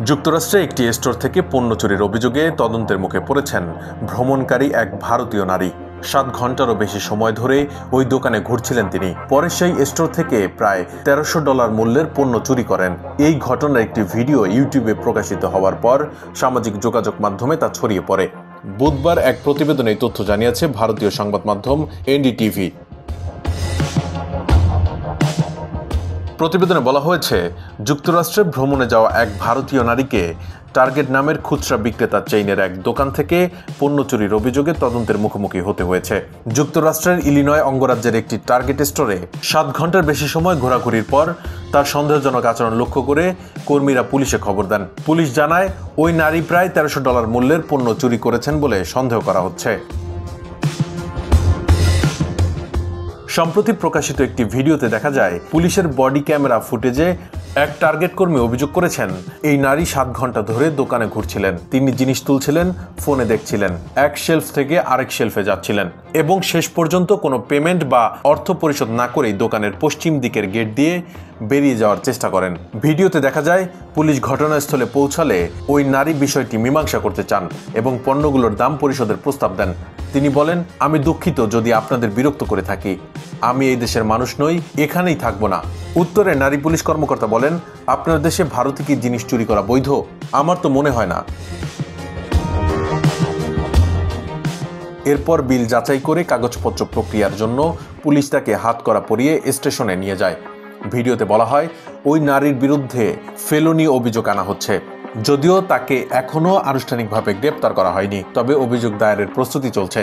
যুক্তরাষ্ট্রে একটি স্টোর থেকে পণ্য চুরির অভিযোগে তদন্তের মুখে পড়েছেন ভ্রমণকারী এক ভারতীয় নারী। 7 ঘন্টারও বেশি সময় ধরে ওই দোকানে ঘুরছিলেন তিনি। পরে সেই স্টোর থেকে প্রায় $1300 মূল্যের পণ্য চুরি করেন। এই ঘটনার একটি ভিডিও ইউটিউবে প্রকাশিত হওয়ার পর সামাজিক যোগাযোগ মাধ্যমে তা ছড়িয়ে পড়ে। বুধবার এক প্রতিবেদনে এই তথ্য জানিয়েছে ভারতীয় সংবাদ মাধ্যম এনডিটিভি। প্রতিবেদনে বলা হয়েছে, যুক্তরাষ্ট্রে ভ্রমণে যাওয়া এক ভারতীয় নারীকে টার্গেট নামের খুচরা বিক্রেতা চেইনের এক দোকান থেকে পণ্য চুরির অভিযোগে তদন্তের মুখোমুখি হতে হয়েছে। যুক্তরাষ্ট্রের ইলিনয় অঙ্গরাজ্যের একটি টার্গেট স্টোরে 7 ঘন্টার বেশি সময় ঘোরাঘুরির পর তার সন্দেহজনক আচরণ লক্ষ্য করে কর্মীরা পুলিশে খবর দেন। পুলিশ জানায়, ওই নারী প্রায় $1300 মূল্যের পণ্য চুরি করেছেন বলে সন্দেহ করা হচ্ছে। সম্প্রতি প্রকাশিত একটি ভিডিওতে দেখা যায়, পুলিশের বডি ক্যামেরা ফুটেজে এক টার্গেট কর্মী অভিযোগ করেছেন, এই নারী 7 ঘন্টা ধরে দোকানে ঘুরছিলেন। তিনি জিনিস তুলছিলেন, ফোনে দেখছিলেন, এক শেলফ থেকে আরেক শেলফে যাচ্ছিলেন এবং শেষ পর্যন্ত কোনো পেমেন্ট বা অর্থ পরিশোধ না করেই দোকানের পশ্চিম দিকের গেট দিয়ে বেরিয়ে যাওয়ার চেষ্টা করেন। ভিডিওতে দেখা যায়, পুলিশ ঘটনাস্থলে পৌঁছালে ওই নারী বিষয়টি মীমাংসা করতে চান এবং পণ্যগুলোর দাম পরিশোধের প্রস্তাব দেন। তিনি বলেন, আমি দুঃখিত যদি আপনাদের বিরক্ত করে থাকি, আমি এই দেশের মানুষ নই, এখানেই থাকবো না। উত্তরে নারী পুলিশ কর্মকর্তা বলেন, আপনার দেশে ভারতে কি জিনিস চুরি করা বৈধ? আমার তো মনে হয় না। এরপর বিল যাচাই করে কাগজপত্র প্রক্রিয়ার জন্য পুলিশ তাকে হাতকড়া পরিয়ে স্টেশনে নিয়ে যায়। ভিডিওতে বলা হয়, ওই নারীর বিরুদ্ধে ফেলনি অভিযোগ আনা হচ্ছে। যদিও তাকে এখনও আনুষ্ঠানিকভাবে গ্রেপ্তার করা হয়নি, তবে অভিযোগ দায়েরের প্রস্তুতি চলছে।